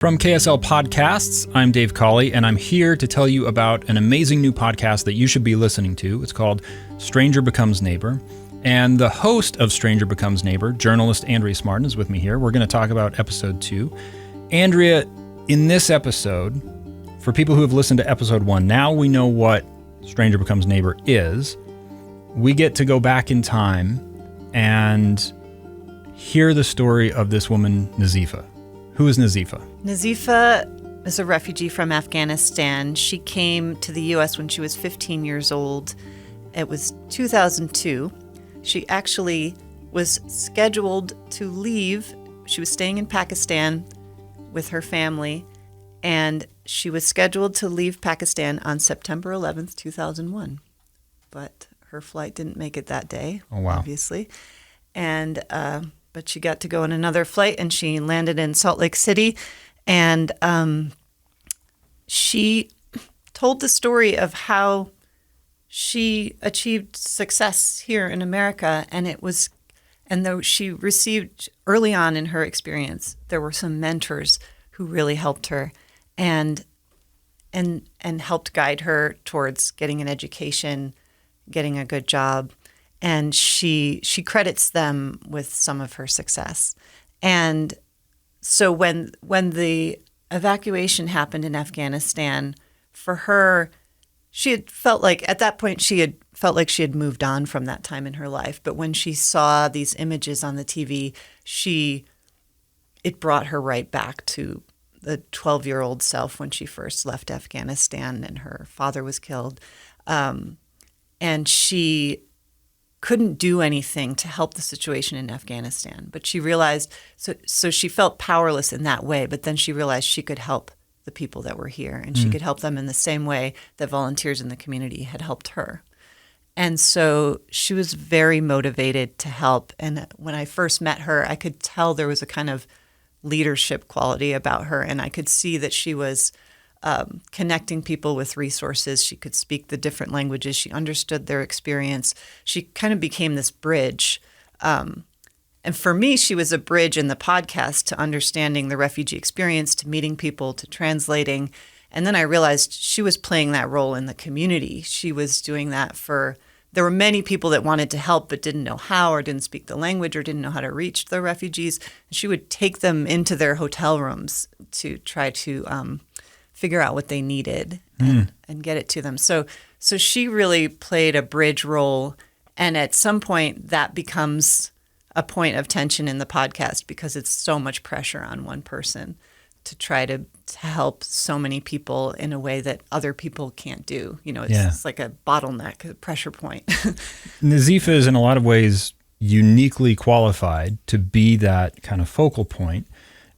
From KSL Podcasts, I'm Dave Cawley, and I'm here to tell you about an amazing new podcast that you should be listening to. It's called Stranger Becomes Neighbor. And the host of Stranger Becomes Neighbor, journalist Andrea Smardon, is with me here. We're going to talk about episode 2. Andrea, in this episode, for people who have listened to episode 1, now we know what Stranger Becomes Neighbor is. We get to go back in time and hear the story of this woman, Nazifa. Who is Nazifa? Nazifa is a refugee from Afghanistan. She came to the U.S. when she was 15 years old. It was 2002. She actually was scheduled to leave. She was staying in Pakistan with her family, and she was scheduled to leave Pakistan on September 11th, 2001. But her flight didn't make it that day, obviously. And but she got to go on another flight, and she landed in Salt Lake City. And she told the story of how she achieved success here in America. And though she received early on in her experience, there were some mentors who really helped her and helped guide her towards getting an education, getting a good job. And she credits them with some of her success. And so when the evacuation happened in Afghanistan, for her, she had felt like, at that point, she had felt like she had moved on from that time in her life. But when she saw these images on the TV, it brought her right back to the 12-year-old self when she first left Afghanistan and her father was killed. And she couldn't do anything to help the situation in Afghanistan. But she realized, so she felt powerless in that way, but then she realized she could help the people that were here, and she could help them in the same way that volunteers in the community had helped her. And so she was very motivated to help. And when I first met her, I could tell there was a kind of leadership quality about her, and I could see that she was connecting people with resources. She could speak the different languages. She understood their experience. She kind of became this bridge. And for me, she was a bridge in the podcast to understanding the refugee experience, to meeting people, to translating. And then I realized she was playing that role in the community. She was doing that there were many people that wanted to help but didn't know how, or didn't speak the language, or didn't know how to reach the refugees. And she would take them into their hotel rooms to try to figure out what they needed and get it to them. So she really played a bridge role. And at some point that becomes a point of tension in the podcast because it's so much pressure on one person to try to help so many people in a way that other people can't do. You know, it's like a bottleneck, a pressure point. Nazifa is in a lot of ways uniquely qualified to be that kind of focal point.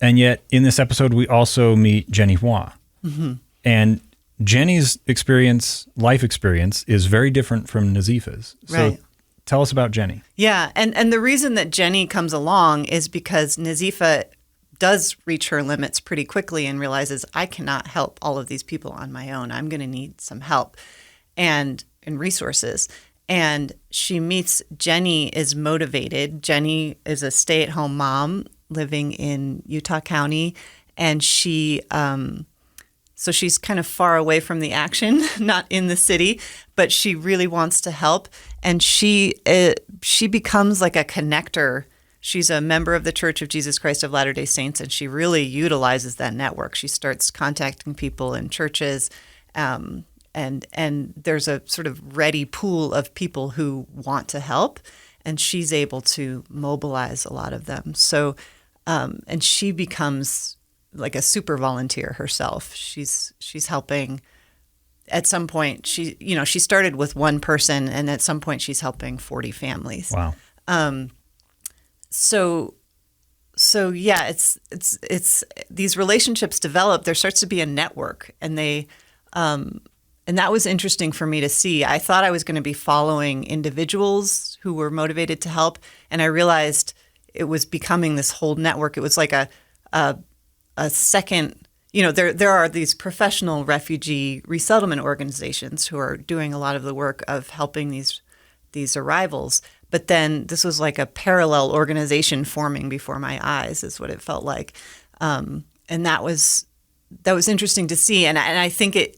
And yet in this episode, we also meet Jenny Hua. Mm-hmm. And Jenny's life experience is very different from Nazifa's. So right. Tell us about Jenny. Yeah, and the reason that Jenny comes along is because Nazifa does reach her limits pretty quickly and realizes, I cannot help all of these people on my own. I'm going to need some help and resources. And she meets Jenny is motivated. Jenny is a stay-at-home mom living in Utah County, and so she's kind of far away from the action, not in the city, but she really wants to help. And she becomes like a connector. She's a member of the Church of Jesus Christ of Latter-day Saints, and she really utilizes that network. She starts contacting people in churches, and there's a sort of ready pool of people who want to help, and she's able to mobilize a lot of them. So, and she becomes like a super volunteer herself. She's helping. At some point, she started with one person, and at some point she's helping 40 families. Wow. So yeah, it's these relationships develop. There starts to be a network, and and that was interesting for me to see. I thought I was going to be following individuals who were motivated to help, and I realized it was becoming this whole network. It was like a second. There are these professional refugee resettlement organizations who are doing a lot of the work of helping these arrivals. But then this was like a parallel organization forming before my eyes, is what it felt like. that was interesting to see, and I think it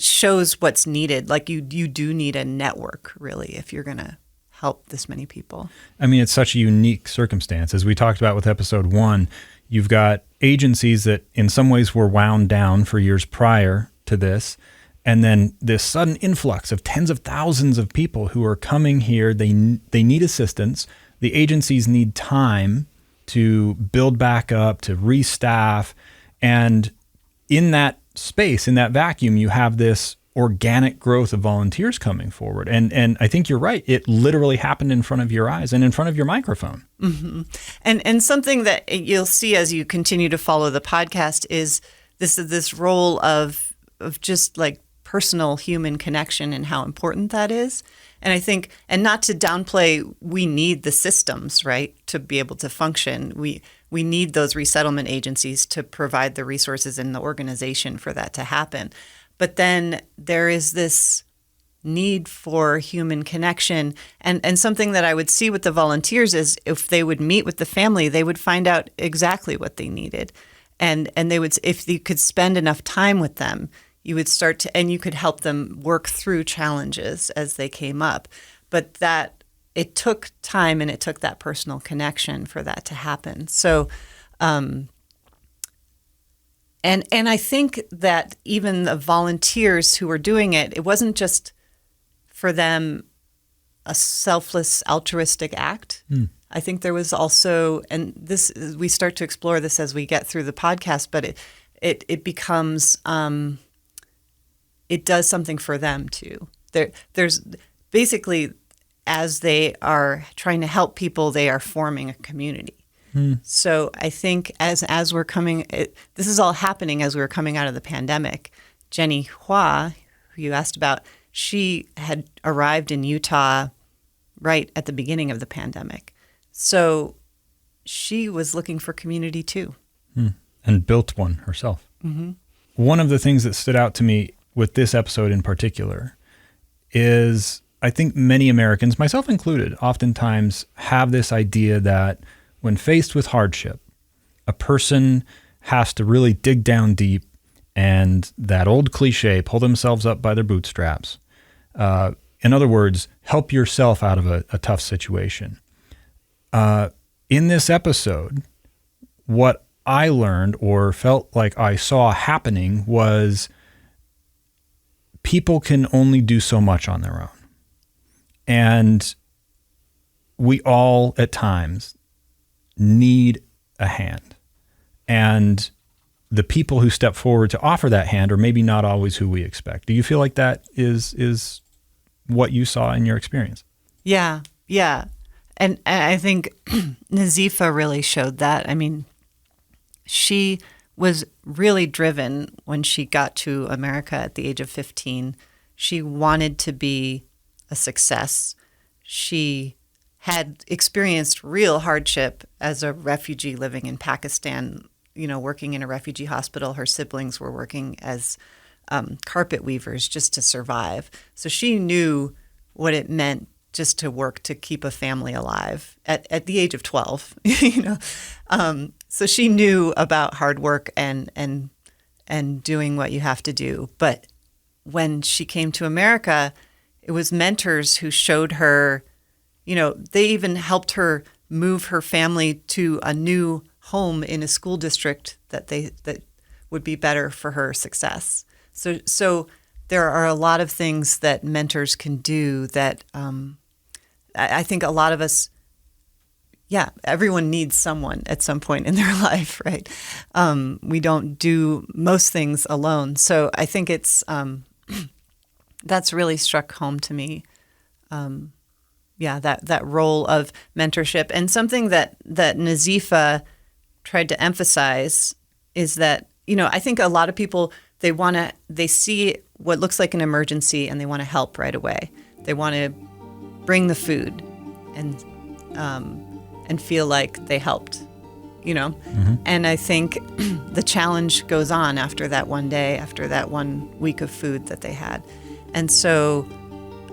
shows what's needed. Like you do need a network, really, if you're going to help this many people. I mean, it's such a unique circumstance. As we talked about with episode 1, you've got agencies that in some ways were wound down for years prior to this, and then this sudden influx of tens of thousands of people who are coming here. They need assistance. The agencies need time to build back up, to restaff, and in that space, in that vacuum, you have this organic growth of volunteers coming forward. And I think you're right. It literally happened in front of your eyes and in front of your microphone. Mm-hmm. And something that you'll see as you continue to follow the podcast is this role of just like personal human connection and how important that is. And I think, and not to downplay, we need the systems, right, to be able to function. We need those resettlement agencies to provide the resources and the organization for that to happen. But then there is this need for human connection. And something that I would see with the volunteers is if they would meet with the family, they would find out exactly what they needed. And they would, if you could spend enough time with them, you would start to, and you could help them work through challenges as they came up. But that it took time and it took that personal connection for that to happen. So, and I think that even the volunteers who were doing it, it wasn't just for them a selfless, altruistic act. I think there was also, and this, we start to explore this as we get through the podcast, but it becomes, it does something for them too. There's basically, as they are trying to help people, they are forming a community. So I think as we're coming, this is all happening as we were coming out of the pandemic. Jenny Hua, who you asked about, she had arrived in Utah right at the beginning of the pandemic. So she was looking for community too. And built one herself. Mm-hmm. One of the things that stood out to me with this episode in particular is I think many Americans, myself included, oftentimes have this idea that when faced with hardship, a person has to really dig down deep and that old cliche, pull themselves up by their bootstraps. In other words, help yourself out of a tough situation. In this episode, what I learned or felt like I saw happening was people can only do so much on their own. And we all, at times, need a hand. And the people who step forward to offer that hand are maybe not always who we expect. Do you feel like that is what you saw in your experience? Yeah. And I think Nazifa really showed that. I mean, she was really driven when she got to America at the age of 15. She wanted to be a success. She had experienced real hardship as a refugee living in Pakistan, working in a refugee hospital. Her siblings were working as carpet weavers just to survive. So she knew what it meant just to work to keep a family alive at the age of 12, So she knew about hard work and doing what you have to do. But when she came to America, it was mentors who showed her, they even helped her move her family to a new home in a school district that would be better for her success. So there are a lot of things that mentors can do that I think a lot of us, everyone needs someone at some point in their life, right? We don't do most things alone. So I think it's that's really struck home to me. That role of mentorship. And something that Nazifa tried to emphasize is that, I think a lot of people, they see what looks like an emergency and they want to help right away. They want to bring the food and feel like they helped, Mm-hmm. And I think the challenge goes on after that one day, after that 1 week of food that they had. And so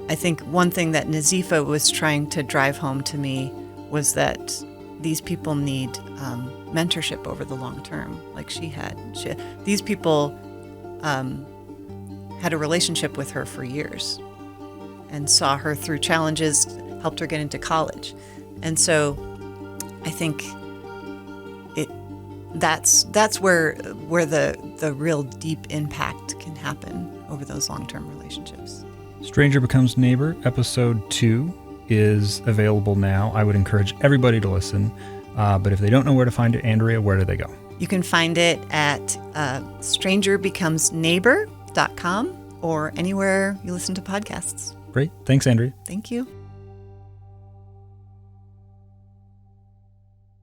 I think one thing that Nazifa was trying to drive home to me was that these people need mentorship over the long term, like she had. These people had a relationship with her for years and saw her through challenges, helped her get into college. And so I think that's where the real deep impact can happen over those long-term relationships. Stranger Becomes Neighbor, episode 2 is available now. I would encourage everybody to listen. But if they don't know where to find it, Andrea, where do they go? You can find it at strangerbecomesneighbor.com or anywhere you listen to podcasts. Great. Thanks, Andrea. Thank you.